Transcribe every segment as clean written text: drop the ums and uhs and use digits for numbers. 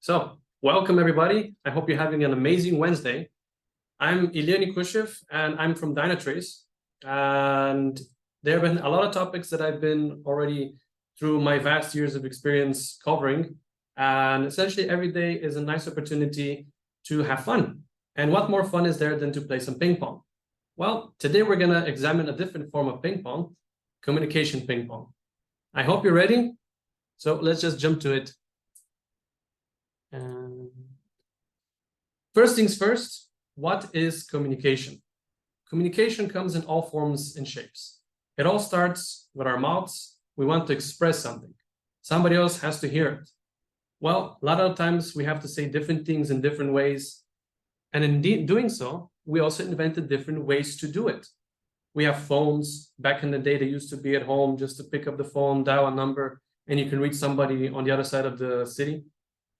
So, welcome everybody. I hope you're having an amazing Wednesday. I'm Ilya Nikushev and I'm from Dynatrace. And there have been a lot of topics that I've been already through my vast years of experience covering. And essentially every day is a nice opportunity to have fun. And what more fun is there than to play some ping pong? Well, today we're going to examine a different form of ping pong, communication ping pong. I hope you're ready. So let's just jump to it. First things first, what is communication? Communication comes in all forms and shapes. It all starts with our mouths. We want to express something. Somebody else has to hear it. Well, a lot of times we have to say different things in different ways. And in doing so, we also invented different ways to do it. We have phones. Back in the day, they used to be at home just to pick up the phone, dial a number, and you can reach somebody on the other side of the city.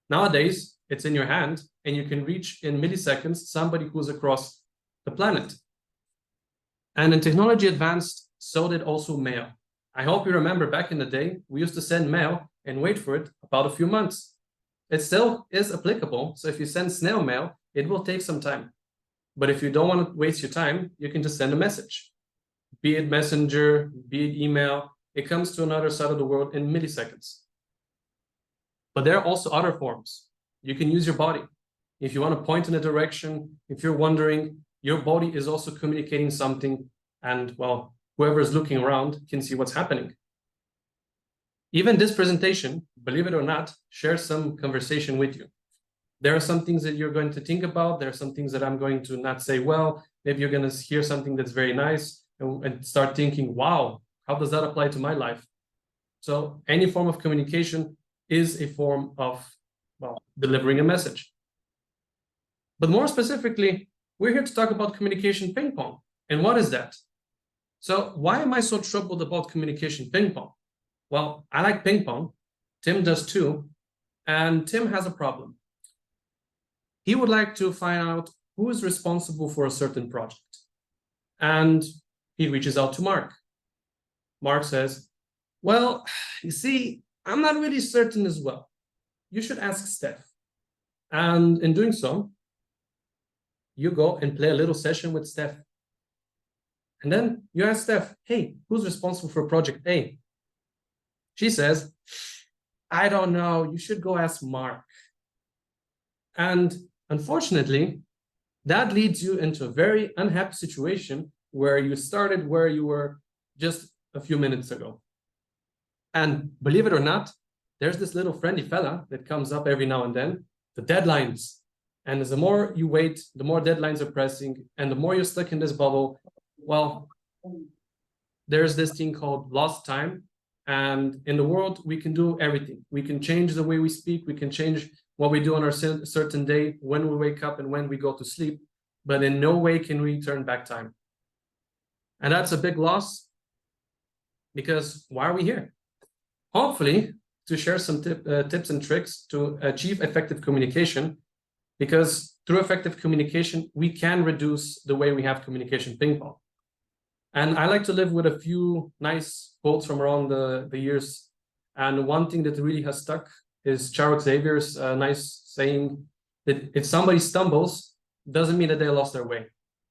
Nowadays, it's in your hand, and you can reach in milliseconds somebody who's across the planet. And in technology advanced, so did also mail. I hope you remember back in the day, we used to send mail and wait for it about a few months. It still is applicable, so if you send snail mail, it will take some time. But if you don't want to waste your time, you can just send a message. Be it messenger, be it email, it comes to another side of the world in milliseconds. But there are also other forms. You can use your body. If you want to point in a direction, if you're wondering, your body is also communicating something, and well, whoever is looking around can see what's happening. Even this presentation, believe it or not, shares some conversation with you. There are some things that you're going to think about. There are some things that I'm going to not say well. Maybe you're going to hear something that's very nice and start thinking, wow, how does that apply to my life? So any form of communication is a form of, well, delivering a message. But more specifically, we're here to talk about communication ping pong. And what is that? So why am I so troubled about communication ping pong? Well, I like ping pong. Tim does too. And Tim has a problem. He would like to find out who is responsible for a certain project. And he reaches out to Mark. Mark says, well, you see, I'm not really certain as well. You should ask Steph. And in doing so, you go and play a little session with Steph. And then you ask Steph, hey, who's responsible for project A? She says, I don't know, you should go ask Mark. And unfortunately, that leads you into a very unhappy situation where you started where you were just a few minutes ago. And believe it or not, there's this little friendly fella that comes up every now and then, the deadlines. And as the more you wait, the more deadlines are pressing, and the more you're stuck in this bubble, well, there's this thing called lost time. And in the world, we can do everything. We can change the way we speak. We can change what we do on our certain day, when we wake up and when we go to sleep. But in no way can we turn back time. And that's a big loss, because why are we here? Hopefully, to share some tips and tricks to achieve effective communication, because through effective communication, we can reduce the way we have communication ping pong. And I like to live with a few nice quotes from around the years. And one thing that really has stuck is Charles Xavier's nice saying that if somebody stumbles, doesn't mean that they lost their way.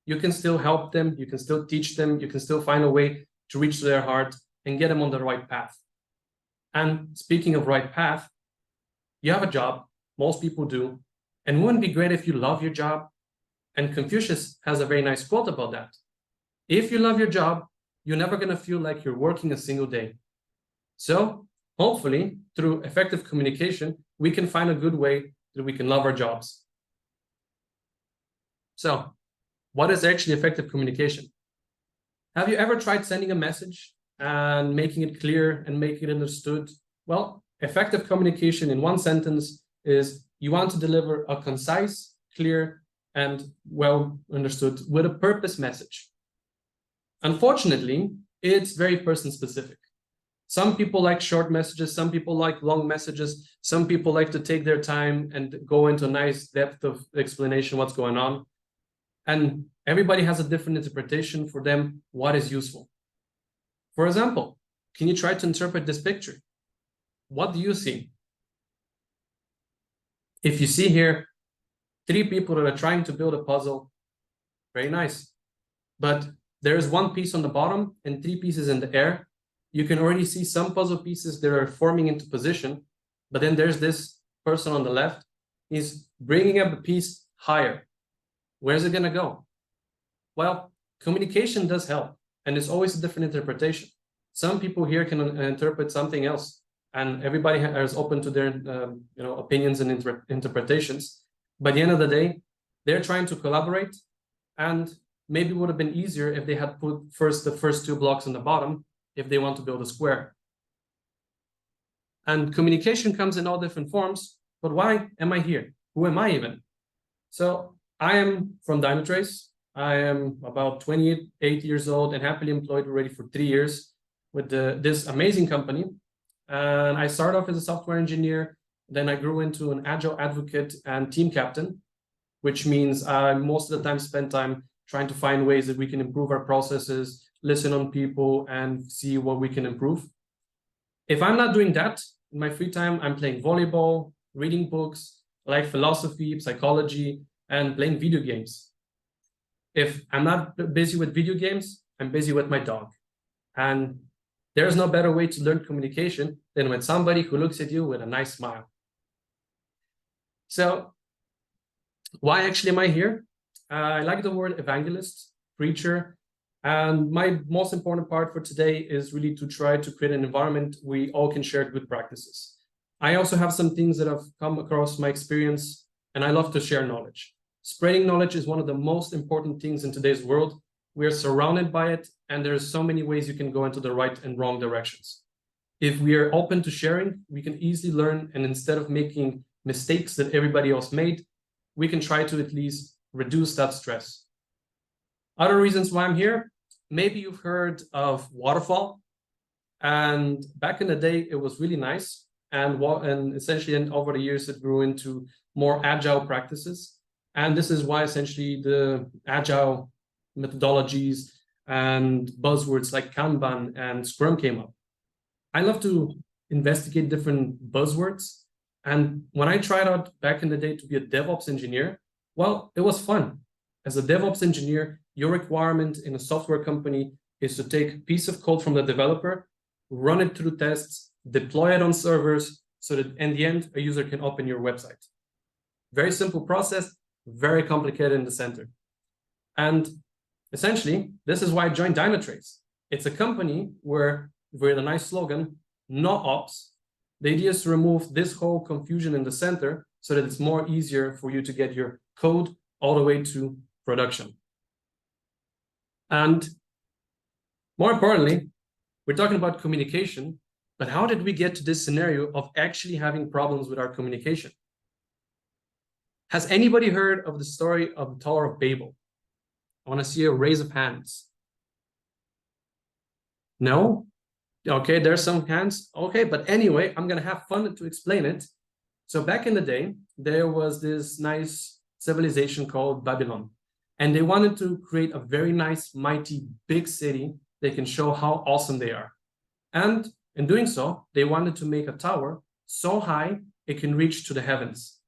You can still help them, you can still teach them, you can still find a way to reach to their heart and get them on the right path. And speaking of right path, you have a job, most people do, and wouldn't it be great if you love your job? And Confucius has a very nice quote about that. If you love your job, you're never going to feel like you're working a single day. So hopefully, through effective communication, we can find a good way that we can love our jobs. So what is actually effective communication? Have you ever tried sending a message and making it clear and making it understood? Well, effective communication in one sentence is you want to deliver a concise, clear, and well understood with a purpose message. Unfortunately, it's very person specific. Some people like short messages, some people like long messages, some people like to take their time and go into a nice depth of explanation what's going on. And everybody has a different interpretation for them, what is useful. For example, can you try to interpret this picture? What do you see? If you see here, 3 people that are trying to build a puzzle, very nice. But there's 1 piece on the bottom and 3 pieces in the air. You can already see some puzzle pieces that are forming into position, but then there's this person on the left. He's bringing up a piece higher. Where's it gonna go? Well, communication does help, and it's always a different interpretation. Some people here can interpret something else, and everybody is open to their opinions and interpretations. By the end of the day, they're trying to collaborate, and maybe it would have been easier if they had put the first 2 blocks on the bottom if they want to build a square. And communication comes in all different forms, but why am I here? Who am I even? So I am from Dynatrace. I am about 28 years old and happily employed already for 3 years with this amazing company. And I started off as a software engineer. Then I grew into an agile advocate and team captain, which means I most of the time spend time trying to find ways that we can improve our processes, listen on people, and see what we can improve. If I'm not doing that in my free time, I'm playing volleyball, reading books, like philosophy, psychology, and playing video games. If I'm not busy with video games, I'm busy with my dog. And there's no better way to learn communication than with somebody who looks at you with a nice smile. So why actually am I here? I like the word evangelist, preacher, and my most important part for today is really to try to create an environment we all can share good practices. I also have some things that have come across my experience, and I love to share knowledge. Spreading knowledge is one of the most important things in today's world. We are surrounded by it, and there's so many ways you can go into the right and wrong directions. If we are open to sharing, we can easily learn, and instead of making mistakes that everybody else made, we can try to at least reduce that stress. Other reasons why I'm here, maybe you've heard of waterfall, and back in the day, it was really nice, and essentially over the years, it grew into more agile practices. And this is why essentially the agile methodologies and buzzwords like Kanban and Scrum came up. I love to investigate different buzzwords. And when I tried out back in the day to be a DevOps engineer, well, it was fun. As a DevOps engineer, your requirement in a software company is to take a piece of code from the developer, run it through tests, deploy it on servers, so that in the end, a user can open your website. Very simple process, very complicated in the center. And essentially, this is why I joined Dynatrace. It's a company where, with a nice slogan, no ops. The idea is to remove this whole confusion in the center so that it's more easier for you to get your code all the way to production. And more importantly, we're talking about communication, but how did we get to this scenario of actually having problems with our communication? Has anybody heard of the story of the Tower of Babel? I want to see a raise of hands. No? Okay, there's some hands. Okay, but anyway, I'm going to have fun to explain it. So back in the day, there was this nice civilization called Babylon. And they wanted to create a very nice, mighty, big city that can show how awesome they are. And in doing so, they wanted to make a tower so high it can reach to the heavens.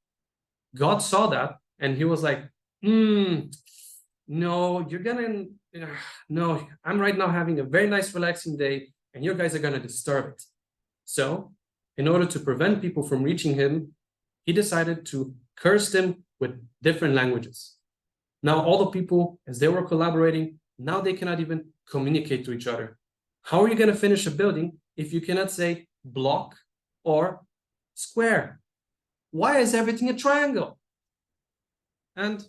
God saw that and he was like, no, no, I'm right now having a very nice, relaxing day and you guys are going to disturb it. So in order to prevent people from reaching him, he decided to curse them with different languages. Now, all the people, as they were collaborating, now they cannot even communicate to each other. How are you going to finish a building if you cannot say block or square? Why is everything a triangle? And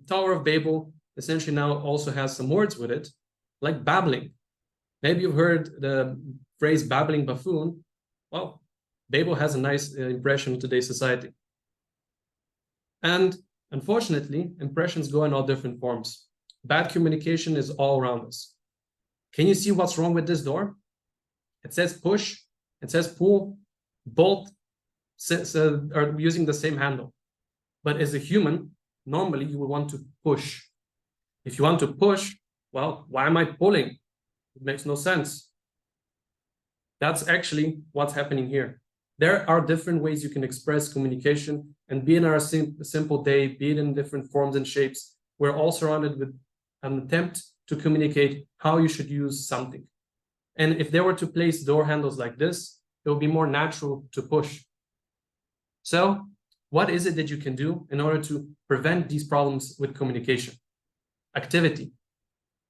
Tower of Babel essentially now also has some words with it, like babbling. Maybe you've heard the phrase babbling buffoon. Well, Babel has a nice impression in today's society. And unfortunately, impressions go in all different forms. Bad communication is all around us. Can you see what's wrong with this door? It says push, it says pull, both are using the same handle. But as a human, normally you would want to push. If you want to push, well, why am I pulling? It makes no sense. That's actually what's happening here. There are different ways you can express communication, and be in our simple day, be it in different forms and shapes, we're all surrounded with an attempt to communicate how you should use something. And if they were to place door handles like this, it will be more natural to push. So what is it that you can do in order to prevent these problems with communication? Activity.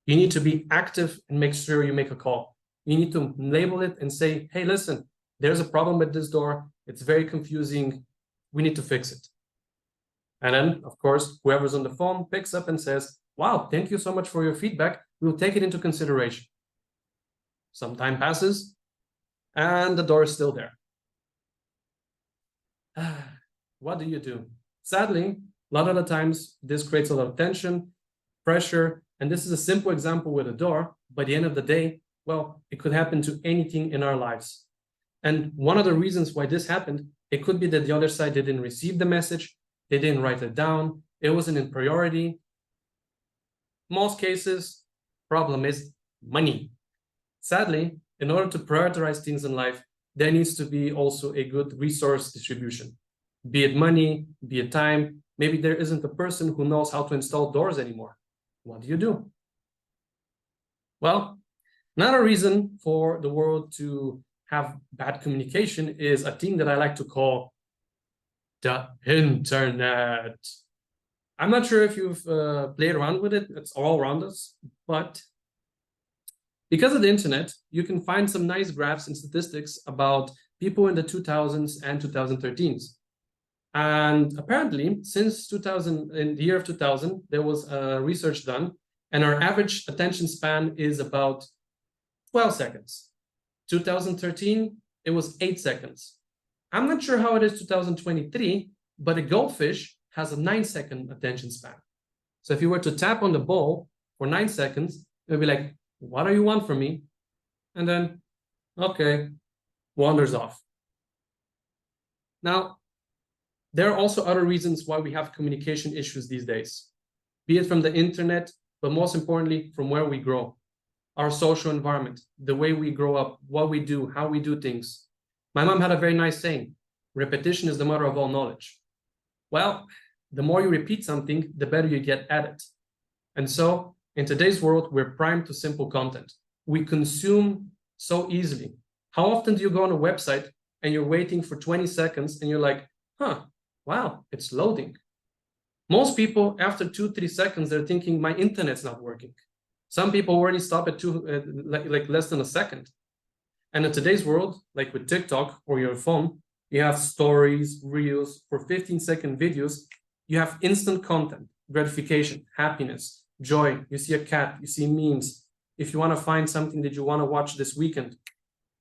You need to be active and make sure you make a call. You need to label it and say, hey, listen, there's a problem with this door. It's very confusing. We need to fix it. And then, of course, whoever's on the phone picks up and says, wow, thank you so much for your feedback. We'll take it into consideration. Some time passes and the door is still there. What do you do? Sadly, a lot of the times this creates a lot of tension, pressure, and this is a simple example with a door. By the end of the day, well, it could happen to anything in our lives. And one of the reasons why this happened, it could be that the other side didn't receive the message, they didn't write it down, it wasn't in priority. Most cases, problem is money. Sadly, in order to prioritize things in life, there needs to be also a good resource distribution. Be it money, be it time. Maybe there isn't a person who knows how to install doors anymore. What do you do? Well, another reason for the world to have bad communication is a thing that I like to call the internet. I'm not sure if you've played around with it. It's all around us, but because of the internet, you can find some nice graphs and statistics about people in the 2000s and 2013s. And apparently, since 2000, in the year of 2000, there was research done, and our average attention span is about 12 seconds. 2013, it was 8 seconds. I'm not sure how it is 2023, but a goldfish has a 9-second attention span. So if you were to tap on the ball for 9 seconds, it would be like, what do you want from me? And then, okay, wanders off. Now, there are also other reasons why we have communication issues these days, be it from the internet, but most importantly, from where we grow, our social environment, the way we grow up, what we do, how we do things. My mom had a very nice saying, repetition is the mother of all knowledge. Well, the more you repeat something, the better you get at it. And so in today's world, we're primed to simple content. We consume so easily. How often do you go on a website and you're waiting for 20 seconds and you're like, wow, it's loading. Most people, after 2-3 seconds, they're thinking my internet's not working. Some people already stop at like less than a second. And in today's world, like with TikTok or your phone, you have stories, reels, for 15-second videos, you have instant content, gratification, happiness, joy. You see a cat, you see memes. If you want to find something that you want to watch this weekend,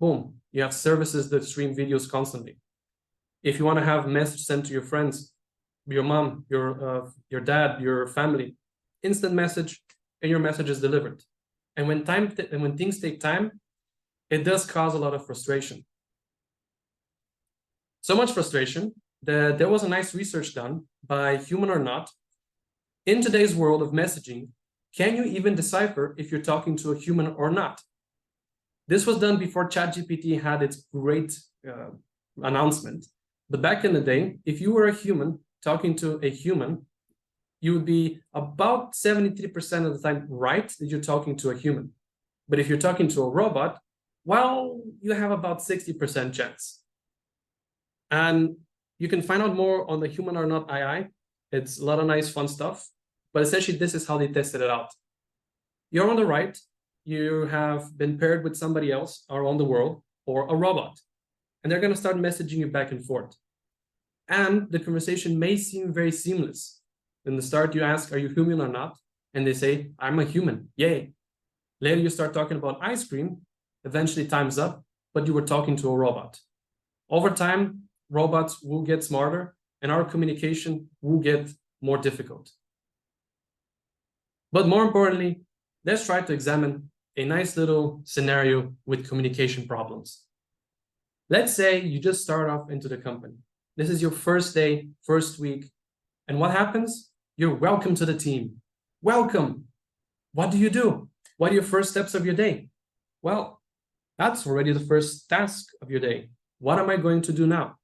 boom, you have services that stream videos constantly. If you want to have a message sent to your friends, your mom, your dad, your family, instant message, and your message is delivered. And when things take time, it does cause a lot of frustration. So much frustration that there was a nice research done by Human or Not. In today's world of messaging, can you even decipher if you're talking to a human or not? This was done before ChatGPT had its great announcement. But back in the day, if you were a human talking to a human, you would be about 73% of the time right that you're talking to a human. But if you're talking to a robot, well, you have about 60% chance. And you can find out more on the Human or Not AI. It's a lot of nice, fun stuff. But essentially, this is how they tested it out. You're on the right. You have been paired with somebody else around the world or a robot. And they're going to start messaging you back and forth. And the conversation may seem very seamless. In the start, you ask, are you human or not? And they say, I'm a human. Yay. Later, you start talking about ice cream. Eventually, time's up, but you were talking to a robot. Over time, robots will get smarter, and our communication will get more difficult. But more importantly, let's try to examine a nice little scenario with communication problems. Let's say you just start off into the company. This is your first day, first week. And what happens? You're welcome to the team. Welcome. What do you do? What are your first steps of your day? Well, that's already the first task of your day. What am I going to do now?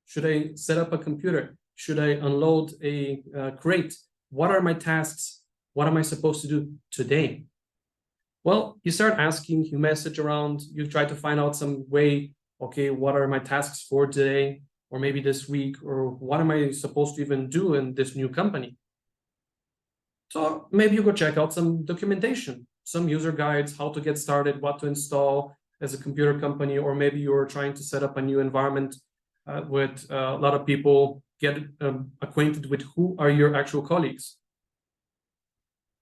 Should I set up a computer? Should I unload a crate? What are my tasks? What am I supposed to do today? Well, you start asking, you message around, you try to find out some way, okay, what are my tasks for today, or maybe this week, or what am I supposed to even do in this new company? So maybe you go check out some documentation, some user guides, how to get started, what to install as a computer company, or maybe you're trying to set up a new environment with a lot of people, get acquainted with who are your actual colleagues.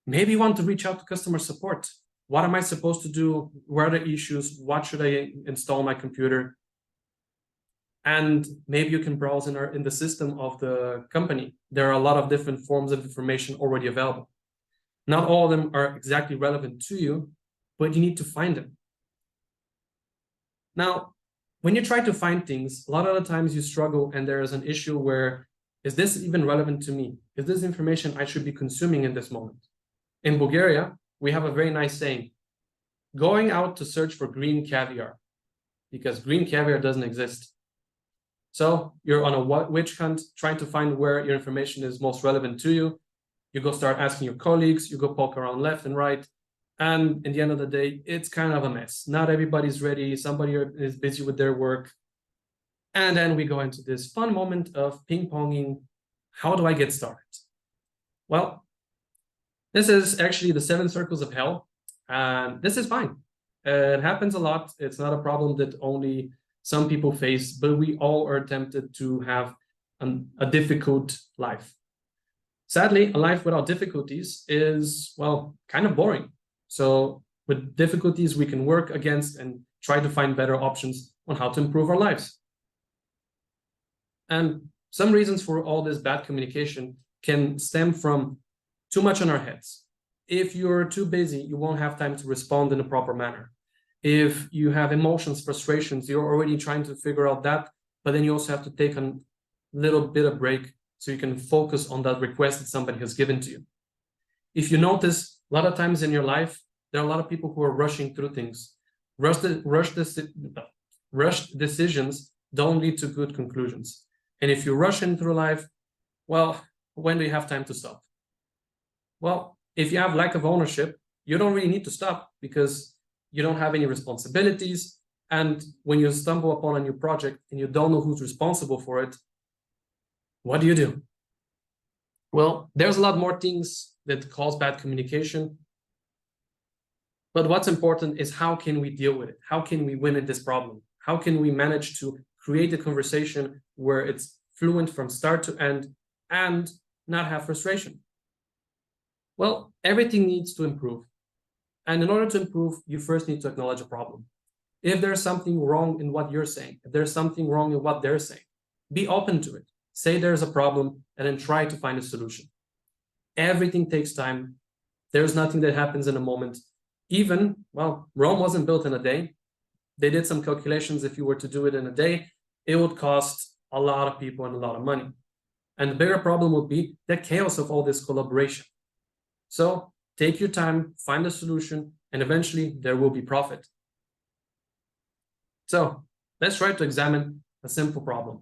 Maybe you want to reach out to customer support. What am I supposed to do? Where are the issues? What should I install on my computer? And maybe you can browse in the system of the company. There are a lot of different forms of information already available. Not all of them are exactly relevant to you, but you need to find them. Now, when you try to find things, a lot of the times you struggle and there is an issue where, is this even relevant to me? Is this information I should be consuming in this moment? In Bulgaria, we have a very nice saying, going out to search for green caviar, because green caviar doesn't exist. So you're on a witch hunt, trying to find where your information is most relevant to you. You go start asking your colleagues, you go poke around left and right. And in the end of the day, it's kind of a mess. Not everybody's ready. Somebody is busy with their work. And then we go into this fun moment of ping-ponging. How do I get started? Well, this is actually the 7 circles of hell. And this is fine. It happens a lot. It's not a problem that only some people face, but we all are tempted to have a difficult life. Sadly, a life without difficulties is, well, kind of boring. So with difficulties, we can work against and try to find better options on how to improve our lives. And some reasons for all this bad communication can stem from too much on our heads. If you're too busy, you won't have time to respond in a proper manner. If you have emotions, frustrations, you're already trying to figure out that, but then you also have to take a little bit of break so you can focus on that request that somebody has given to you. If you notice, a lot of times in your life, there are a lot of people who are rushing through things. Rushed decisions don't lead to good conclusions. And if you rush in through life, well, when do you have time to stop? Well, if you have lack of ownership, you don't really need to stop because you don't have any responsibilities. And when you stumble upon a new project and you don't know who's responsible for it, what do you do? Well, there's a lot more things that cause bad communication. But what's important is how can we deal with it? How can we win in this problem? How can we manage to create a conversation where it's fluent from start to end and not have frustration? Well, everything needs to improve. And in order to improve, you first need to acknowledge a problem. If there's something wrong in what you're saying, if there's something wrong in what they're saying, be open to it. Say there's a problem and then try to find a solution. Everything takes time. There's nothing that happens in a moment. Even, well, Rome wasn't built in a day. They did some calculations. If you were to do it in a day, it would cost a lot of people and a lot of money. And the bigger problem would be the chaos of all this collaboration. So take your time, find a solution, and eventually there will be profit. So let's try to examine a simple problem.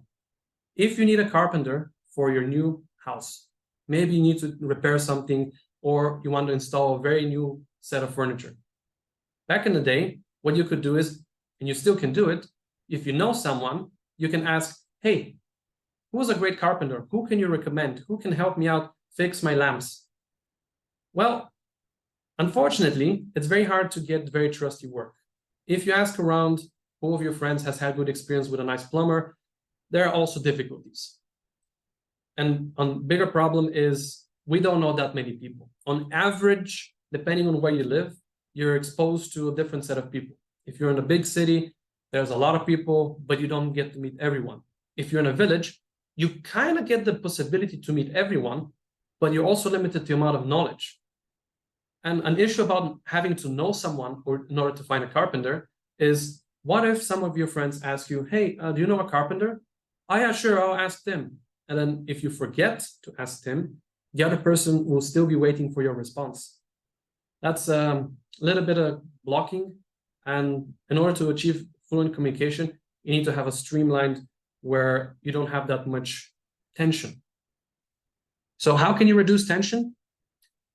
If you need a carpenter for your new house, maybe you need to repair something or you want to install a very new set of furniture. Back in the day, what you could do is, and you still can do it, if you know someone, you can ask, hey, who's a great carpenter? Who can you recommend? Who can help me out fix my lamps? Well, unfortunately, it's very hard to get very trusty work. If you ask around, who of your friends has had good experience with a nice plumber, there are also difficulties. And a bigger problem is we don't know that many people. On average, depending on where you live, you're exposed to a different set of people. If you're in a big city, there's a lot of people, but you don't get to meet everyone. If you're in a village, you kind of get the possibility to meet everyone, but you're also limited to the amount of knowledge. And an issue about having to know someone in order to find a carpenter is, what if some of your friends ask you, hey, do you know a carpenter? Oh yeah, sure, I'll ask them. And then if you forget to ask them, the other person will still be waiting for your response. That's a little bit of blocking. And in order to achieve fluent communication, You need to have a streamlined where you don't have that much tension. So how can you reduce tension?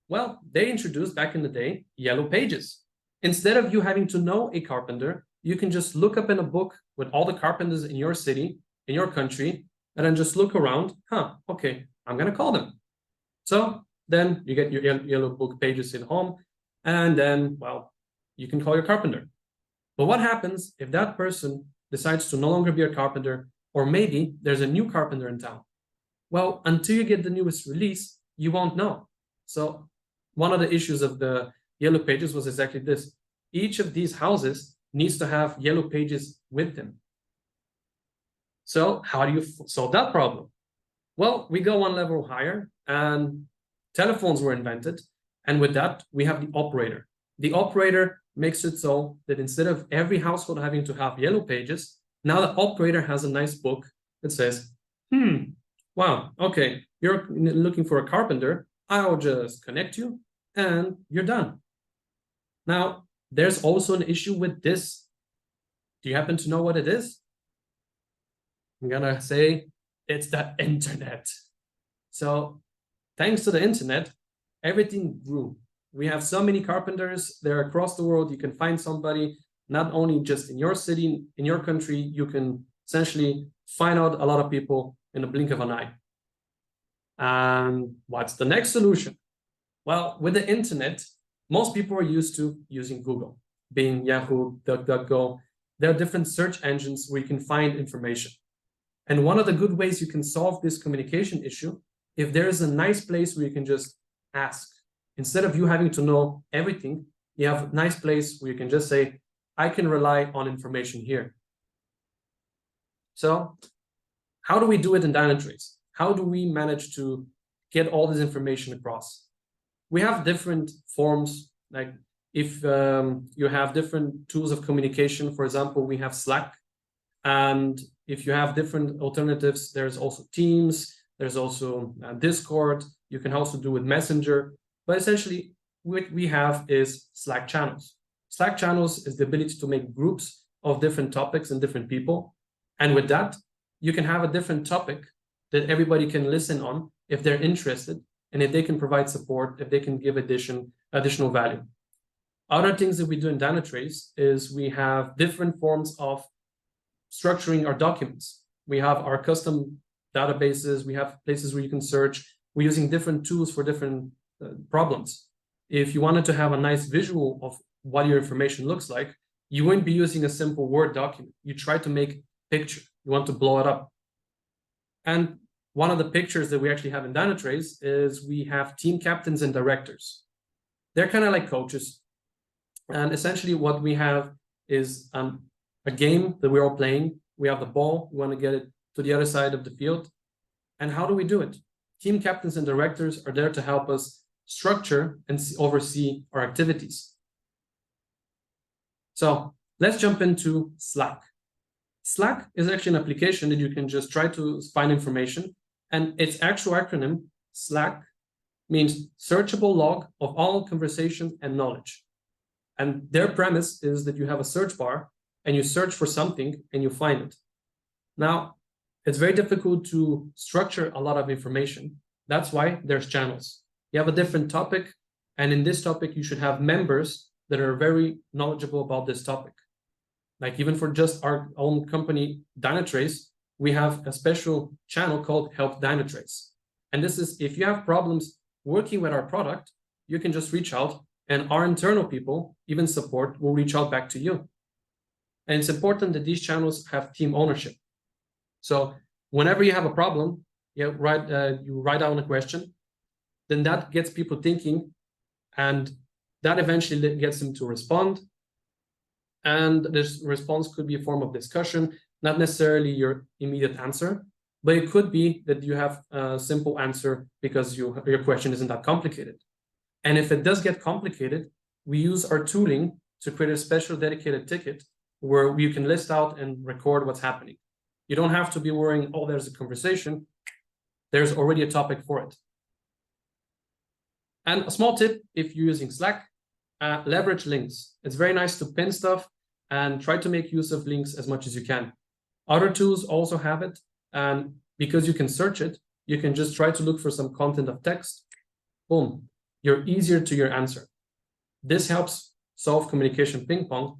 Well, they introduced back in the day yellow pages. Instead of you having to know a carpenter, you can just look up in a book with all the carpenters in your city, in your country, and then just look around. Okay, I'm going to call them. So then you get your yellow book pages in home, and then, well, you can call your carpenter. But what happens if that person decides to no longer be a carpenter, or maybe there's a new carpenter in town? Well, until you get the newest release, you won't know. So one of the issues of the yellow pages was exactly this. Each of these houses needs to have yellow pages with them. So how do you solve that problem? Well, we go one level higher, and telephones were invented. And with that, we have the operator. The operator makes it so that instead of every household having to have yellow pages, now the operator has a nice book that says, wow, okay, you're looking for a carpenter. I'll just connect you and you're done. Now, there's also an issue with this. Do you happen to know what it is? I'm gonna say it's the internet. So thanks to the internet, everything grew. We have so many carpenters there across the world. You can find somebody, not only just in your city, in your country, you can essentially find out a lot of people in a blink of an eye. And what's the next solution? Well, with the internet, most people are used to using Google, Bing, Yahoo, DuckDuckGo. There are different search engines where you can find information. And one of the good ways you can solve this communication issue, if there is a nice place where you can just ask, instead of you having to know everything, you have a nice place where you can just say, I can rely on information here. So how do we do it in Dynatrace? How do we manage to get all this information across? We have different forms, like if you have different tools of communication, for example, we have Slack. And if you have different alternatives, there's also Teams, there's also Discord. You can also do with Messenger. But essentially, what we have is Slack channels. Slack channels is the ability to make groups of different topics and different people. And with that, you can have a different topic that everybody can listen on if they're interested, and if they can provide support, if they can give additional value. Other things that we do in Dynatrace is we have different forms of structuring our documents. We have our custom databases, we have places where you can search. We're using different tools for different problems. If you wanted to have a nice visual of what your information looks like, you wouldn't be using a simple Word document. You try to make a picture. You want to blow it up. And one of the pictures that we actually have in Dynatrace is we have team captains and directors. They're kind of like coaches. And essentially what we have is a game that we're all playing. We have the ball. We want to get it to the other side of the field. And how do we do it? Team captains and directors are there to help us structure and oversee our activities. So let's jump into Slack. Slack is actually an application that you can just try to find information. And its actual acronym, Slack, means searchable log of all conversation and knowledge. And their premise is that you have a search bar and you search for something and you find it. Now, it's very difficult to structure a lot of information. That's why there's channels. You have a different topic, and in this topic, you should have members that are very knowledgeable about this topic. Like even for just our own company, Dynatrace, we have a special channel called Help Dynatrace. And this is, if you have problems working with our product, you can just reach out, and our internal people, even support, will reach out back to you. And it's important that these channels have team ownership. So whenever you have a problem, you write down a question, then that gets people thinking, and that eventually gets them to respond. And this response could be a form of discussion, not necessarily your immediate answer, but it could be that you have a simple answer because your question isn't that complicated. And if it does get complicated, we use our tooling to create a special dedicated ticket where you can list out and record what's happening. You don't have to be worrying, oh, there's a conversation. There's already a topic for it. And a small tip, if you're using Slack, leverage links. It's very nice to pin stuff and try to make use of links as much as you can. Other tools also have it, and because you can search it, you can just try to look for some content of text. Boom, you're easier to your answer. This helps solve communication ping pong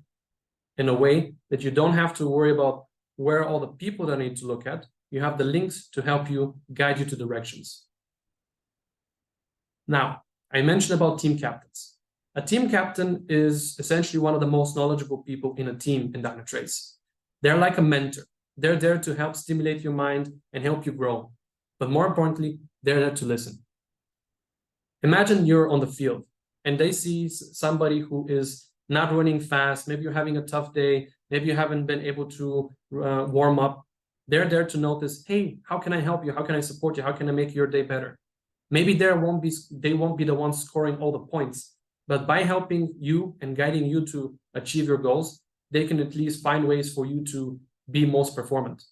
in a way that you don't have to worry about where all the people that need to look at. You have the links to help you guide you to directions. Now, I mentioned about team captains. A team captain is essentially one of the most knowledgeable people in a team in Dynatrace. They're like a mentor. They're there to help stimulate your mind and help you grow. But more importantly, they're there to listen. Imagine you're on the field and they see somebody who is not running fast. Maybe you're having a tough day. Maybe you haven't been able to warm up. They're there to notice, hey, how can I help you? How can I support you? How can I make your day better? Maybe they won't be the ones scoring all the points, but by helping you and guiding you to achieve your goals, they can at least find ways for you to be most performant.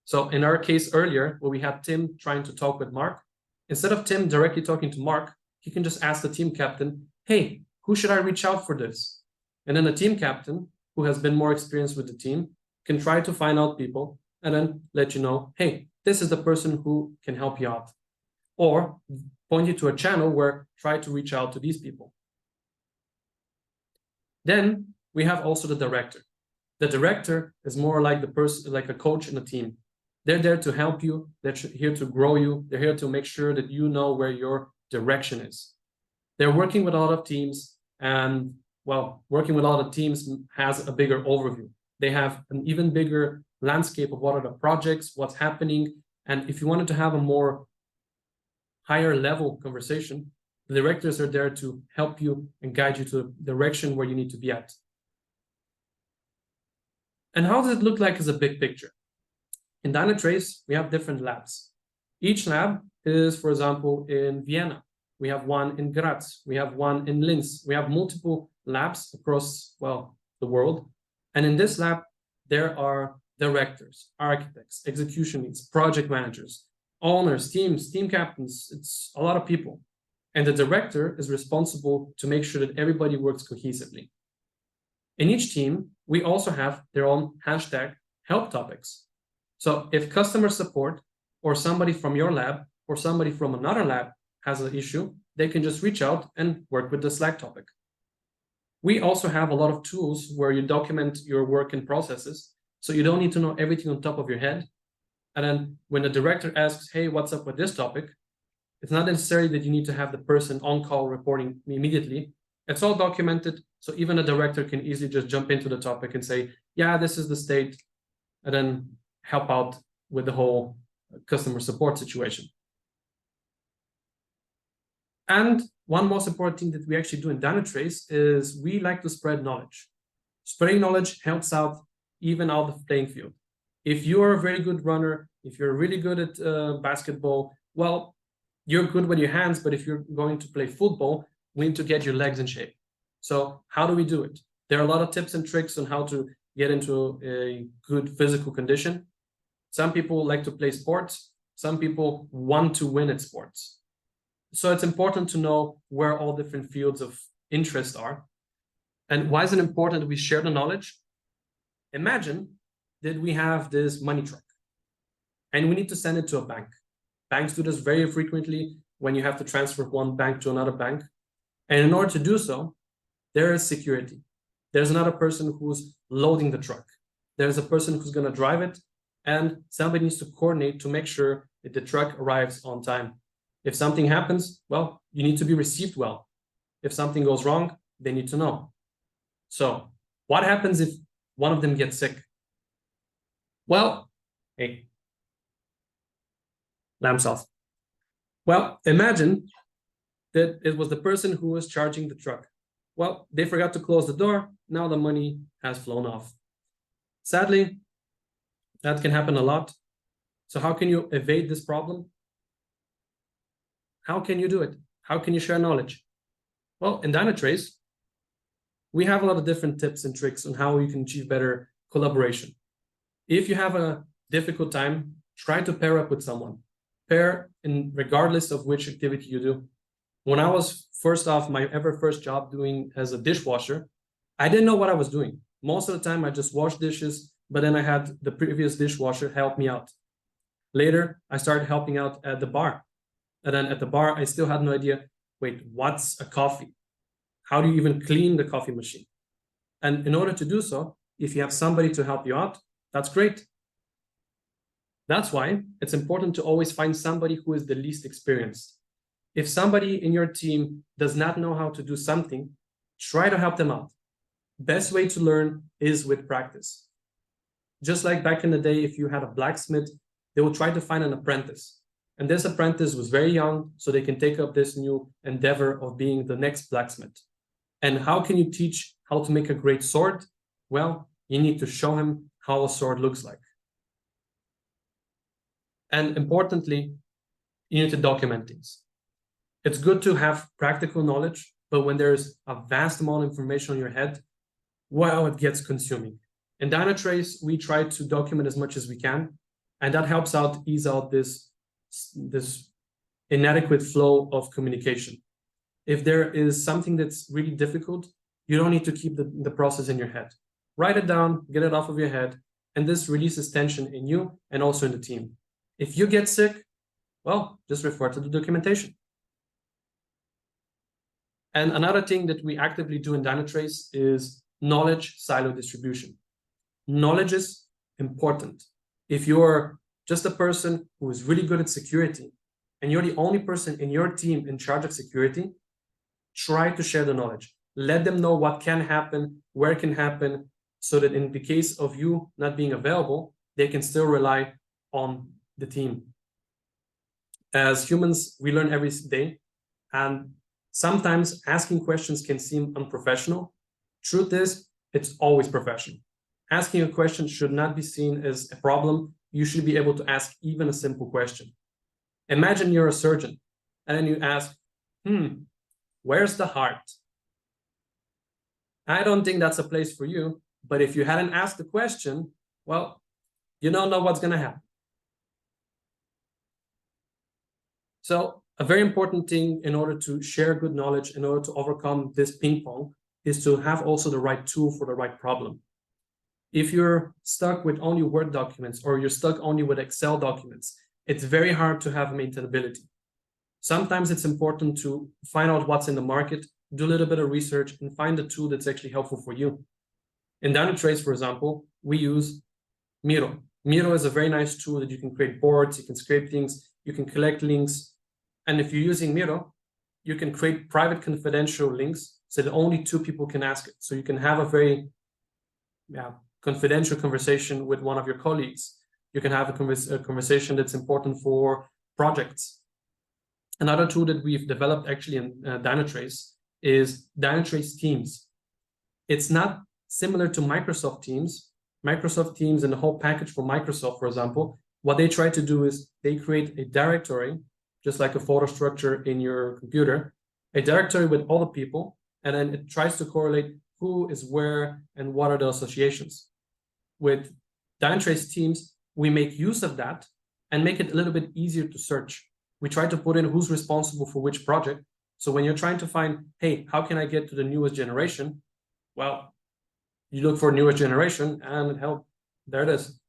So in our case earlier, where we had Tim trying to talk with Mark, instead of Tim directly talking to Mark, he can just ask the team captain, hey, who should I reach out for this? And then the team captain, who has been more experienced with the team, can try to find out people and then let you know, hey, this is the person who can help you out. Or point you to a channel where try to reach out to these people. Then we have also the director. The director is more like the person, like a coach in a team. They're there to help you. They're here to grow you. They're here to make sure that you know where your direction is. They're working with a lot of teams, and well, working with a lot of teams has a bigger overview. They have an even bigger landscape of what are the projects, what's happening. And if you wanted to have a more higher level conversation, the directors are there to help you and guide you to the direction where you need to be at. And how does it look like as a big picture? In Dynatrace, we have different labs. Each lab is, for example, in Vienna. We have one in Graz. We have one in Linz. We have multiple labs across, well, the world. And in this lab, there are directors, architects, execution leads, project managers, owners, teams, team captains. It's a lot of people. And the director is responsible to make sure that everybody works cohesively. In each team, we also have their own hashtag help topics. So if customer support or somebody from your lab or somebody from another lab has an issue, they can just reach out and work with the Slack topic. We also have a lot of tools where you document your work and processes, so you don't need to know everything on top of your head. And then when the director asks, hey, what's up with this topic? It's not necessarily that you need to have the person on call reporting immediately. It's all documented, so even a director can easily just jump into the topic and say, yeah, this is the state, and then help out with the whole customer support situation. And one most important thing that we actually do in Dynatrace is we like to spread knowledge. Spreading knowledge helps out even out the playing field. If you're a very good runner, if you're really good at basketball, well, you're good with your hands, but if you're going to play football, we need to get your legs in shape. So how do we do it? There are a lot of tips and tricks on how to get into a good physical condition. Some people like to play sports. Some people want to win at sports. So it's important to know where all different fields of interest are. And why is it important that we share the knowledge? Imagine that we have this money truck and we need to send it to a bank. Banks do this very frequently when you have to transfer one bank to another bank. And in order to do so, there is security. There's another person who's loading the truck. There's a person who's going to drive it, and somebody needs to coordinate to make sure that the truck arrives on time. If something happens, well, you need to be received well. If something goes wrong, they need to know. So what happens if one of them gets sick? Well, hey, lamps off. Well, imagine that it was the person who was charging the truck. Well, they forgot to close the door. Now the money has flown off. Sadly, that can happen a lot. So how can you evade this problem? How can you do it? How can you share knowledge? Well, in Dynatrace, we have a lot of different tips and tricks on how you can achieve better collaboration. If you have a difficult time, try to pair up with someone. Pair in regardless of which activity you do. When I was first off my first job doing as a dishwasher, I didn't know what I was doing. Most of the time, I just washed dishes, but then I had the previous dishwasher help me out. Later, I started helping out at the bar. And then at the bar, I still had no idea, wait, what's a coffee? How do you even clean the coffee machine? And in order to do so, if you have somebody to help you out, that's great. That's why it's important to always find somebody who is the least experienced. If somebody in your team does not know how to do something, try to help them out. Best way to learn is with practice. Just like back in the day, if you had a blacksmith, they will try to find an apprentice. And this apprentice was very young, so they can take up this new endeavor of being the next blacksmith. And how can you teach how to make a great sword? Well, you need to show him how a sword looks like. And importantly, you need to document things. It's good to have practical knowledge, but when there's a vast amount of information on your head, well, it gets consuming. In Dynatrace, we try to document as much as we can, and that helps out ease out this inadequate flow of communication. If there is something that's really difficult, you don't need to keep the process in your head. Write it down, get it off of your head, and this releases tension in you and also in the team. If you get sick, well, just refer to the documentation. And another thing that we actively do in Dynatrace is knowledge silo distribution. Knowledge is important. If you're just a person who is really good at security and you're the only person in your team in charge of security, try to share the knowledge. Let them know what can happen, where it can happen, so that in the case of you not being available, they can still rely on the team. As humans, we learn every day, and sometimes asking questions can seem unprofessional. Truth is, it's always professional. Asking a question should not be seen as a problem. You should be able to ask even a simple question. Imagine you're a surgeon, and then you ask, where's the heart? I don't think that's a place for you, but if you hadn't asked the question, well, you don't know what's going to happen. So a very important thing in order to share good knowledge, in order to overcome this ping pong, is to have also the right tool for the right problem. If you're stuck with only Word documents or you're stuck only with Excel documents, it's very hard to have maintainability. Sometimes it's important to find out what's in the market, do a little bit of research, and find a tool that's actually helpful for you. In Dynatrace, for example, we use Miro. Miro is a very nice tool that you can create boards, you can scrape things, you can collect links. And if you're using Miro, you can create private confidential links so that only 2 people can ask it. So you can have a very confidential conversation with one of your colleagues. You can have a conversation that's important for projects. Another tool that we've developed actually in Dynatrace is Dynatrace Teams. It's not similar to Microsoft Teams. Microsoft Teams and the whole package for Microsoft, for example, what they try to do is they create a directory, just like a folder structure in your computer, a directory with all the people, and then it tries to correlate who is where and what are the associations. With Dynatrace Teams, we make use of that and make it a little bit easier to search. We try to put in who's responsible for which project. So when you're trying to find, hey, how can I get to the newest generation? Well, you look for newest generation and help, there it is.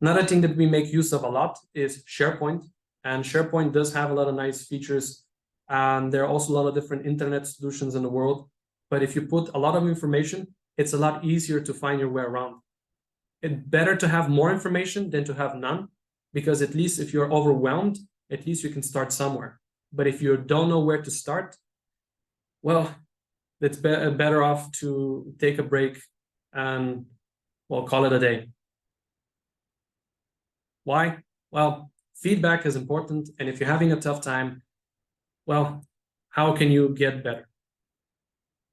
Another thing that we make use of a lot is SharePoint. And SharePoint does have a lot of nice features. And there are also a lot of different internet solutions in the world. But if you put a lot of information, it's a lot easier to find your way around. It's better to have more information than to have none, because at least if you're overwhelmed, at least you can start somewhere. But if you don't know where to start, well, it's better off to take a break and, well, call it a day. Why? Well, feedback is important. And if you're having a tough time, well, how can you get better?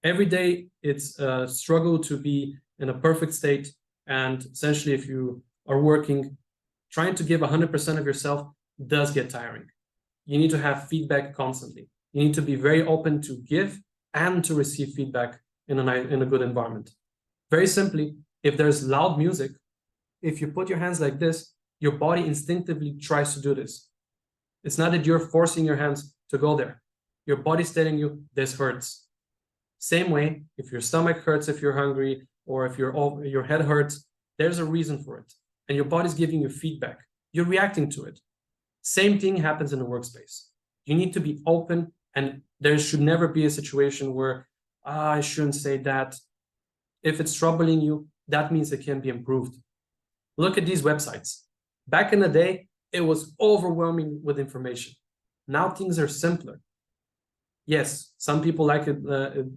Every day, it's a struggle to be in a perfect state. And essentially, if you are working, trying to give 100% of yourself does get tiring. You need to have feedback constantly. You need to be very open to give and to receive feedback in a good environment. Very simply, if there's loud music, if you put your hands like this, your body instinctively tries to do this. It's not that you're forcing your hands to go there. Your body's telling you this hurts. Same way, if your stomach hurts, if you're hungry, or if your head hurts, there's a reason for it, and your body's giving you feedback. You're reacting to it. Same thing happens in the workspace. You need to be open, and there should never be a situation where, I shouldn't say that. If it's troubling you, that means it can be improved. Look at these websites. Back in the day, it was overwhelming with information. Now things are simpler. Yes, some people like it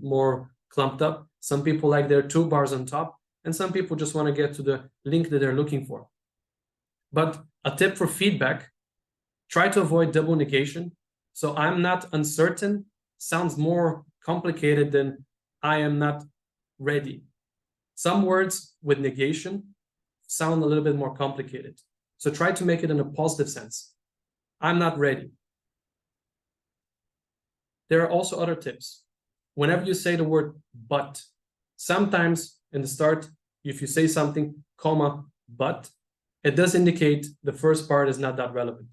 more clumped up. Some people like their toolbars on top, and some people just want to get to the link that they're looking for. But a tip for feedback, try to avoid double negation. So I'm not uncertain sounds more complicated than I am not ready. Some words with negation sound a little bit more complicated. So try to make it in a positive sense. I'm not ready. There are also other tips. Whenever you say the word but, sometimes in the start, if you say something, comma, but, it does indicate the first part is not that relevant.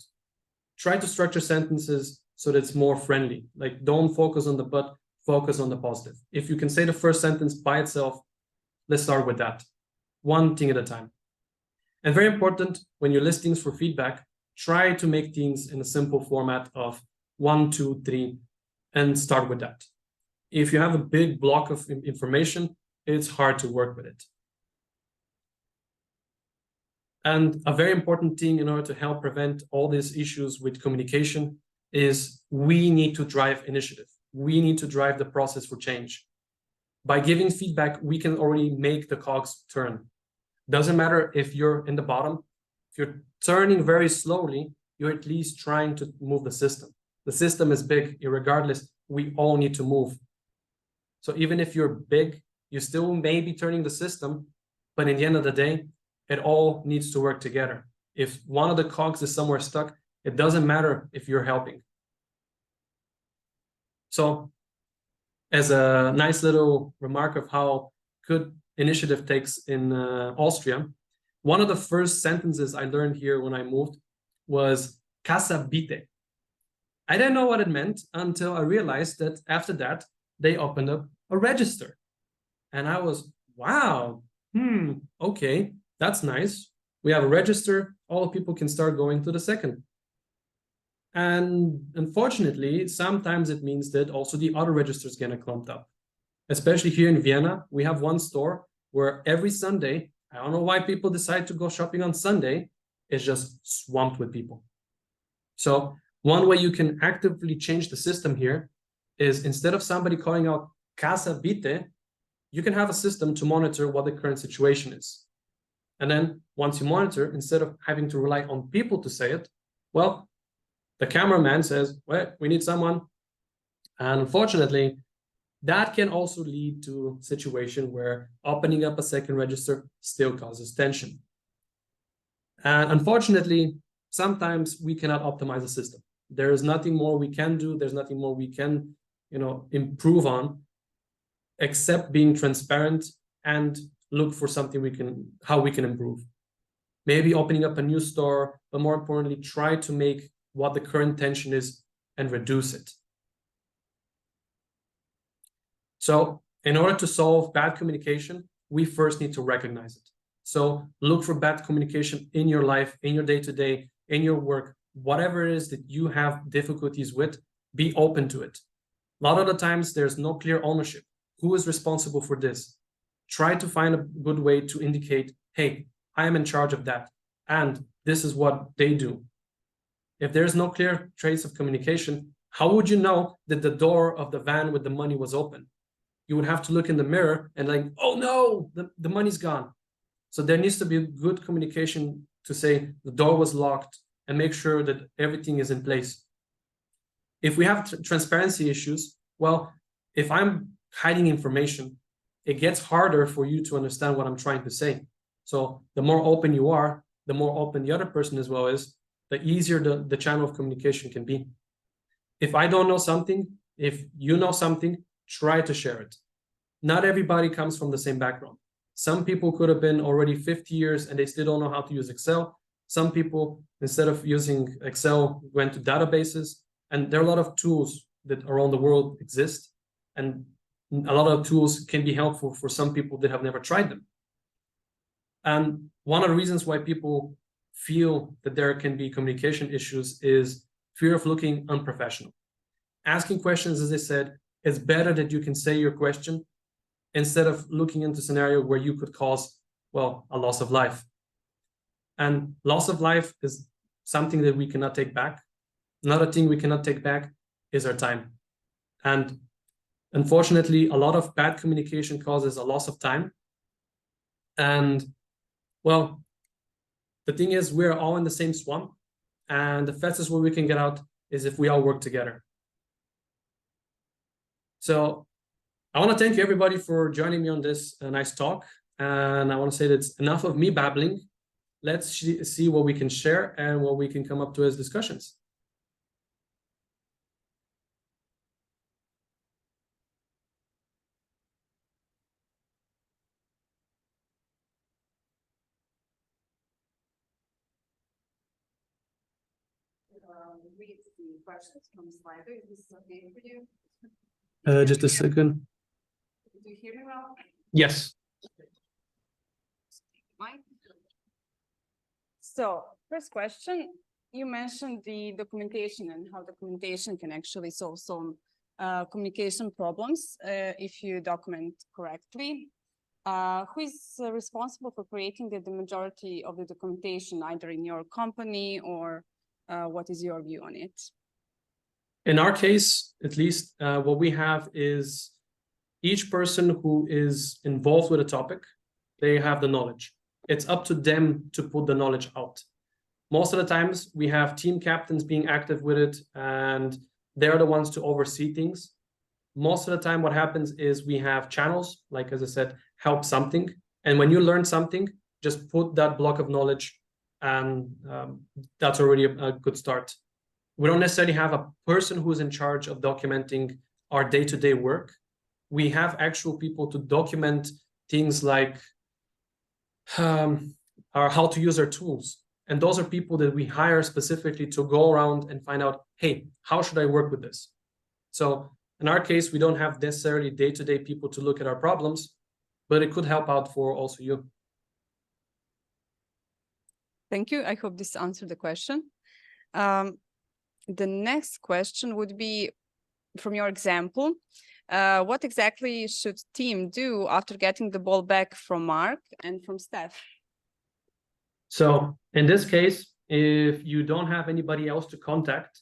Try to structure sentences so that it's more friendly. Like, don't focus on the but, focus on the positive. If you can say the first sentence by itself, let's start with that. One thing at a time. And very important, when you list things for feedback, try to make things in a simple format of 1, 2, 3, and start with that. If you have a big block of information, it's hard to work with it. And a very important thing in order to help prevent all these issues with communication is we need to drive initiative. We need to drive the process for change. By giving feedback, we can already make the cogs turn. Doesn't matter if you're in the bottom. If you're turning very slowly, you're at least trying to move the system. The system is big, irregardless, we all need to move. So even if you're big, you still may be turning the system, but in the end of the day, it all needs to work together. If one of the cogs is somewhere stuck, it doesn't matter if you're helping. So as a nice little remark of how good initiative takes in Austria, one of the first sentences I learned here when I moved was "Casa Bite." I didn't know what it meant until I realized that after that, they opened up a register. And I was, wow, okay, that's nice. We have a register, all people can start going to the second. And unfortunately, sometimes it means that also the other registers get clumped up. Especially here in Vienna, we have one store where every Sunday, I don't know why people decide to go shopping on Sunday, it's just swamped with people. So one way you can actively change the system here is instead of somebody calling out Casa Bite, you can have a system to monitor what the current situation is. And then once you monitor, instead of having to rely on people to say it, well, the cameraman says, well, we need someone. And unfortunately, that can also lead to a situation where opening up a second register still causes tension. And unfortunately, sometimes we cannot optimize the system. There is nothing more we can do. There's nothing more we can, improve on, except being transparent and look for something how we can improve. Maybe opening up a new store, but more importantly, try to make what the current tension is and reduce it. So in order to solve bad communication, we first need to recognize it. So look for bad communication in your life, in your day-to-day, in your work, whatever it is that you have difficulties with, be open to it. A lot of the times there's no clear ownership. Who is responsible for this? Try to find a good way to indicate, hey, I am in charge of that, and this is what they do. If there's no clear trace of communication, how would you know that the door of the van with the money was open? You would have to look in the mirror and like, oh no, the money's gone. So there needs to be good communication to say the door was locked and make sure that everything is in place. If we have transparency issues, well, if I'm hiding information, it gets harder for you to understand what I'm trying to say. So the more open you are, the more open the other person as well is, the easier the channel of communication can be. If I don't know something, if you know something, try to share it. Not everybody comes from the same background. Some people could have been already 50 years and they still don't know how to use Excel. Some people, instead of using Excel, went to databases. And there are a lot of tools that around the world exist. And a lot of tools can be helpful for some people that have never tried them. And one of the reasons why people feel that there can be communication issues is fear of looking unprofessional. Asking questions, as I said, it's better that you can say your question instead of looking into a scenario where you could cause, well, a loss of life. And loss of life is something that we cannot take back. Another thing we cannot take back is our time. And unfortunately, a lot of bad communication causes a loss of time. And well, the thing is, we're all in the same swamp. And the fastest way we can get out is if we all work together. So I want to thank you, everybody, for joining me on this nice talk. And I want to say that's enough of me babbling. Let's see what we can share and what we can come up to as discussions. Read the questions from Slido. Is this okay for you? Just a second. Do you hear me well? Yes. So, first question, you mentioned the documentation and how documentation can actually solve some communication problems if you document correctly. Who is responsible for creating the majority of the documentation, either in your company or what is your view on it? In our case, at least, what we have is each person who is involved with a topic, they have the knowledge. It's up to them to put the knowledge out. Most of the times we have team captains being active with it, and they're the ones to oversee things. Most of the time what happens is we have channels, like, as I said, help something. And when you learn something, just put that block of knowledge, and that's already a good start. We don't necessarily have a person who's in charge of documenting our day-to-day work. We have actual people to document things like how to use our tools. And those are people that we hire specifically to go around and find out, hey, how should I work with this? So in our case, we don't have necessarily day-to-day people to look at our problems, but it could help out for also you. Thank you. I hope this answered the question. The next question would be, from your example, what exactly should team do after getting the ball back from Mark and from Steph? So in this case, if you don't have anybody else to contact,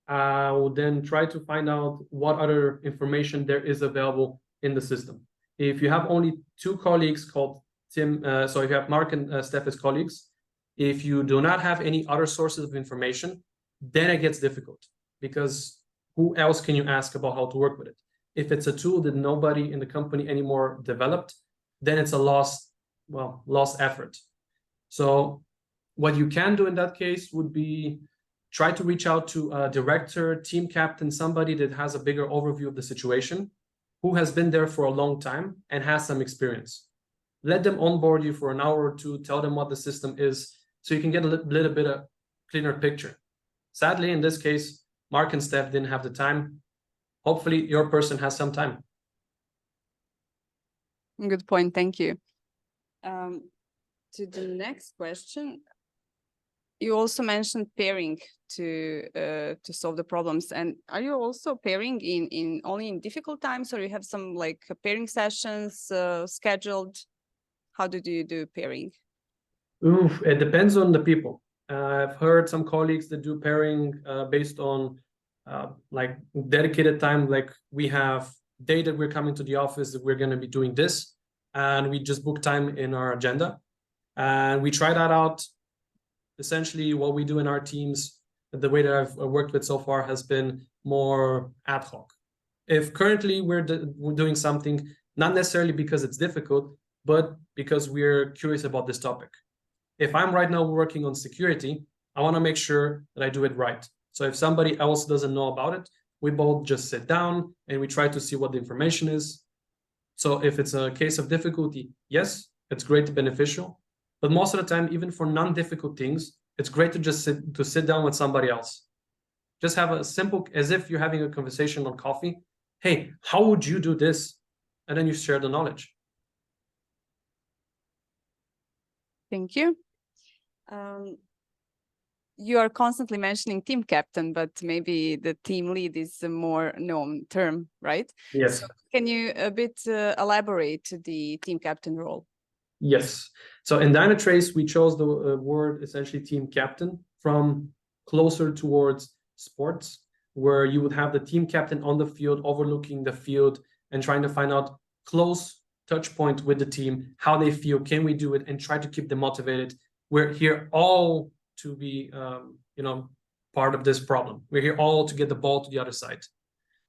then try to find out what other information there is available in the system. If you have only two colleagues called Tim, so if you have Mark and Steph as colleagues, if you do not have any other sources of information, then it gets difficult, because who else can you ask about how to work with it? If it's a tool that nobody in the company anymore developed, then it's a lost effort. So what you can do in that case would be try to reach out to a director, team captain, somebody that has a bigger overview of the situation, who has been there for a long time and has some experience. Let them onboard you for an hour or two, tell them what the system is, so you can get a little bit of cleaner picture. Sadly, in this case, Mark and Steph didn't have the time. Hopefully your person has some time. Good point, thank you. To the next question, you also mentioned pairing to solve the problems. And are you also pairing in only in difficult times, or you have some like pairing sessions scheduled? How do you do pairing? It depends on the people. I've heard some colleagues that do pairing based on like dedicated time. Like, we have day that we're coming to the office that we're going to be doing this, and we just book time in our agenda, and we try that out. Essentially, what we do in our teams, the way that I've worked with so far, has been more ad hoc. If currently we're doing something, not necessarily because it's difficult, but because we're curious about this topic. If I'm right now working on security, I want to make sure that I do it right. So if somebody else doesn't know about it, we both just sit down and we try to see what the information is. So if it's a case of difficulty, yes, it's great and beneficial. But most of the time, even for non-difficult things, it's great to just sit down with somebody else. Just have a simple, as if you're having a conversation on coffee. Hey, how would you do this? And then you share the knowledge. Thank you. You are constantly mentioning team captain, but maybe the team lead is a more known term, right? Yes. So can you a bit elaborate the team captain role? Yes. So in Dynatrace, we chose the word essentially team captain from closer towards sports, where you would have the team captain on the field, overlooking the field and trying to find out close touch point with the team, how they feel, can we do it, and try to keep them motivated. We're here all to be, part of this problem. We're here all to get the ball to the other side.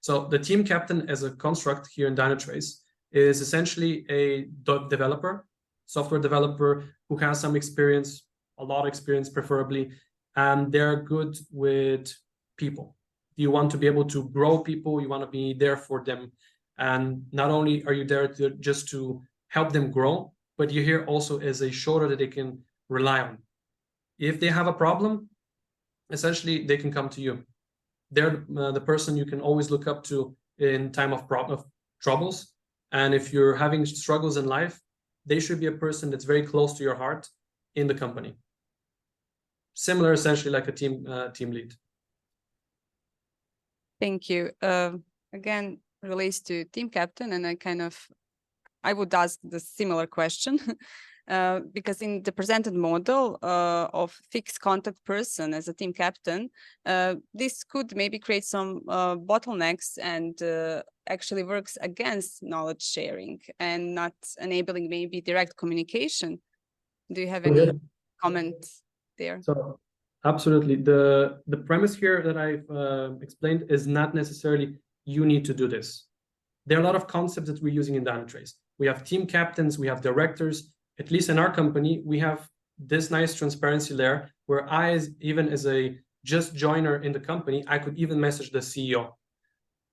So the team captain as a construct here in Dynatrace is essentially a developer, software developer who has some experience, a lot of experience preferably, and they're good with people. You want to be able to grow people, you want to be there for them. And not only are you there just to help them grow, but you're here also as a shoulder that they can rely on. If they have a problem, essentially they can come to you. They're the person you can always look up to in time of troubles. And if you're having struggles in life, they should be a person that's very close to your heart in the company. Similar, essentially, like a team lead. Thank you. Again, relates to team captain, and I would ask the similar question. Because in the presented model of fixed contact person as a team captain, this could maybe create some bottlenecks and actually works against knowledge sharing and not enabling maybe direct communication. Do you have any comment there? So absolutely. The premise here that I've explained is not necessarily you need to do this. There are a lot of concepts that we're using in Dynatrace. We have team captains, we have directors. At least in our company, we have this nice transparency layer where even as a just joiner in the company, I could even message the CEO.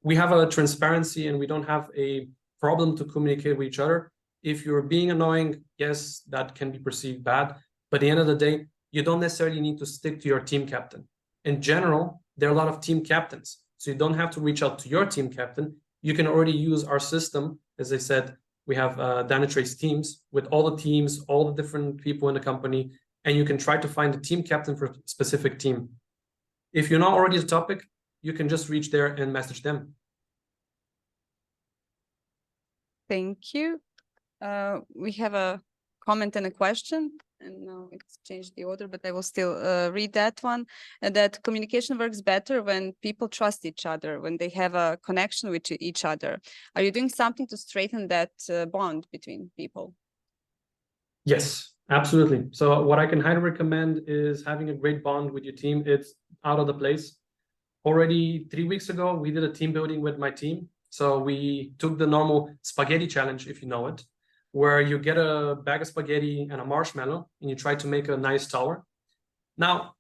We have a transparency and we don't have a problem to communicate with each other. If you're being annoying, yes, that can be perceived bad. But at the end of the day, you don't necessarily need to stick to your team captain. In general, there are a lot of team captains. So you don't have to reach out to your team captain. You can already use our system. As I said, we have Dynatrace teams with all the teams, all the different people in the company, and you can try to find a team captain for a specific team. If you're not already the topic, you can just reach there and message them. Thank you. We have a comment and a question, and now it's changed the order, but I will still read that one. That communication works better when people trust each other, when they have a connection with each other. Are you doing something to strengthen that bond between people? Yes, absolutely. So what I can highly recommend is having a great bond with your team. It's out of the place. Already 3 weeks ago, we did a team building with my team. So we took the normal spaghetti challenge, if you know it, where you get a bag of spaghetti and a marshmallow and you try to make a nice tower. Now,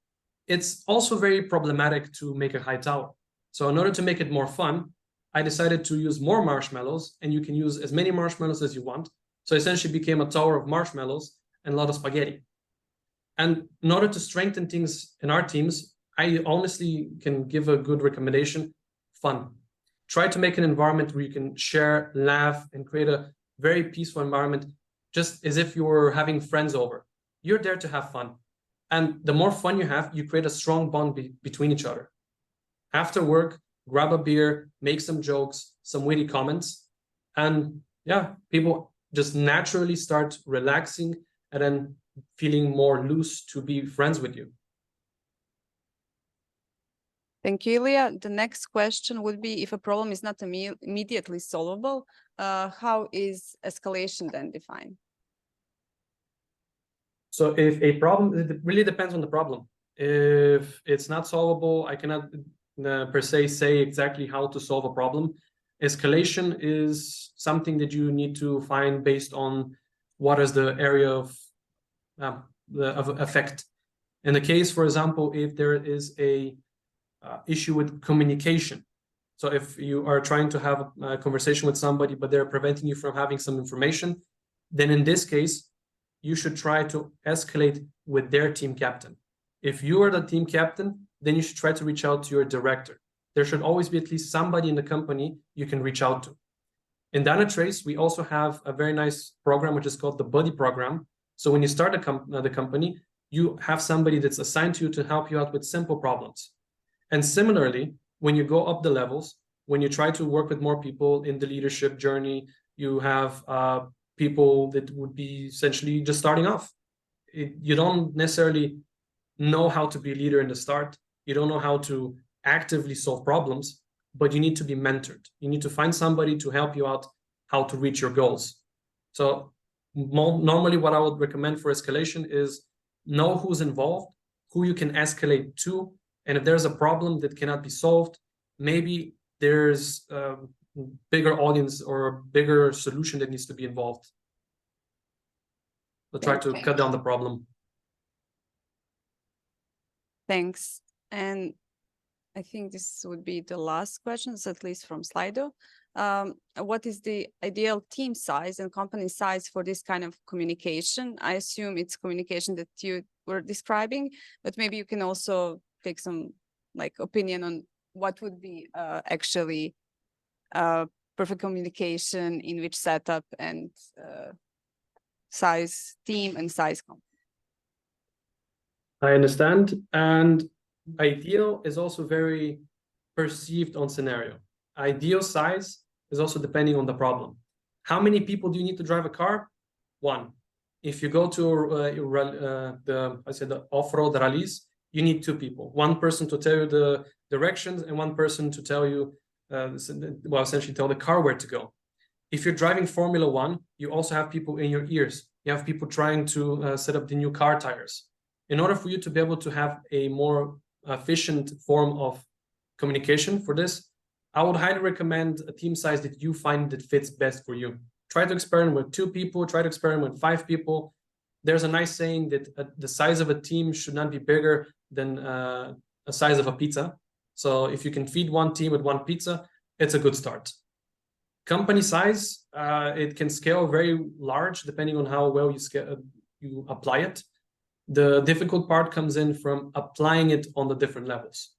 it's also very problematic to make a high tower. So in order to make it more fun, I decided to use more marshmallows, and you can use as many marshmallows as you want. So essentially became a tower of marshmallows and a lot of spaghetti. And in order to strengthen things in our teams, I honestly can give a good recommendation: fun. Try to make an environment where you can share, laugh, and create a very peaceful environment, just as if you were having friends over. You're there to have fun. And the more fun you have, you create a strong bond between each other. After work, grab a beer, make some jokes, some witty comments, and yeah, people just naturally start relaxing and then feeling more loose to be friends with you. Thank you, Ilya. The next question would be, if a problem is not immediately solvable, how is escalation then defined? So if a problem, it really depends on the problem. If it's not solvable, I cannot per se say exactly how to solve a problem. Escalation is something that you need to find based on what is the area of effect. In the case, for example, if there is a issue with communication. So if you are trying to have a conversation with somebody, but they're preventing you from having some information, then in this case, you should try to escalate with their team captain. If you are the team captain, then you should try to reach out to your director. There should always be at least somebody in the company you can reach out to. In Dynatrace, we also have a very nice program, which is called the Buddy program, So when you start the company, you have somebody that's assigned to you to help you out with simple problems. And similarly, when you go up the levels, when you try to work with more people in the leadership journey, you have people that would be essentially just starting off. You don't necessarily know how to be a leader in the start. You don't know how to actively solve problems, but you need to be mentored. You need to find somebody to help you out how to reach your goals. So normally what I would recommend for escalation is know who's involved, who you can escalate to, and if there's a problem that cannot be solved, maybe there's a bigger audience or a bigger solution that needs to be involved. So try to cut down the problem. Thanks. And I think this would be the last questions, at least from Slido. What is the ideal team size and company size for this kind of communication? I assume it's communication that you were describing, but maybe you can also take some opinion on what would be actually perfect communication, in which setup and size team and size company. I understand. And ideal is also very perceived on scenario. Ideal size is also depending on the problem. How many people do you need to drive a car? One. If you go to the off-road rallies, you need two people. One person to tell you the directions and one person to tell you, essentially tell the car where to go. If you're driving Formula One, you also have people in your ears. You have people trying to set up the new car tires. In order for you to be able to have a more efficient form of communication for this, I would highly recommend a team size that you find that fits best for you. Try to experiment with 2 people, try to experiment with 5 people. There's a nice saying that the size of a team should not be bigger than a size of a pizza. So if you can feed one team with 1 pizza, it's a good start. Company size, it can scale very large depending on how well you apply it. The difficult part comes in from applying it on the different levels.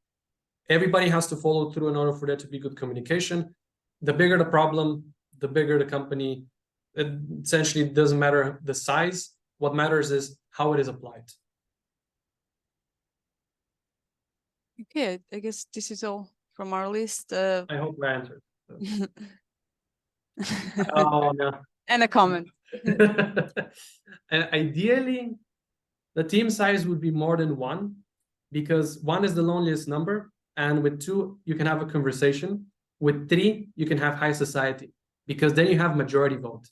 Everybody has to follow through in order for there to be good communication. The bigger the problem, the bigger the company. It essentially doesn't matter the size. What matters is how it is applied. Okay, I guess this is all from our list. I hope I answered. Oh, no. And a comment. And ideally, the team size would be more than 1, because 1 is the loneliest number. And with 2, you can have a conversation. With 3, you can have high society, because then you have majority vote.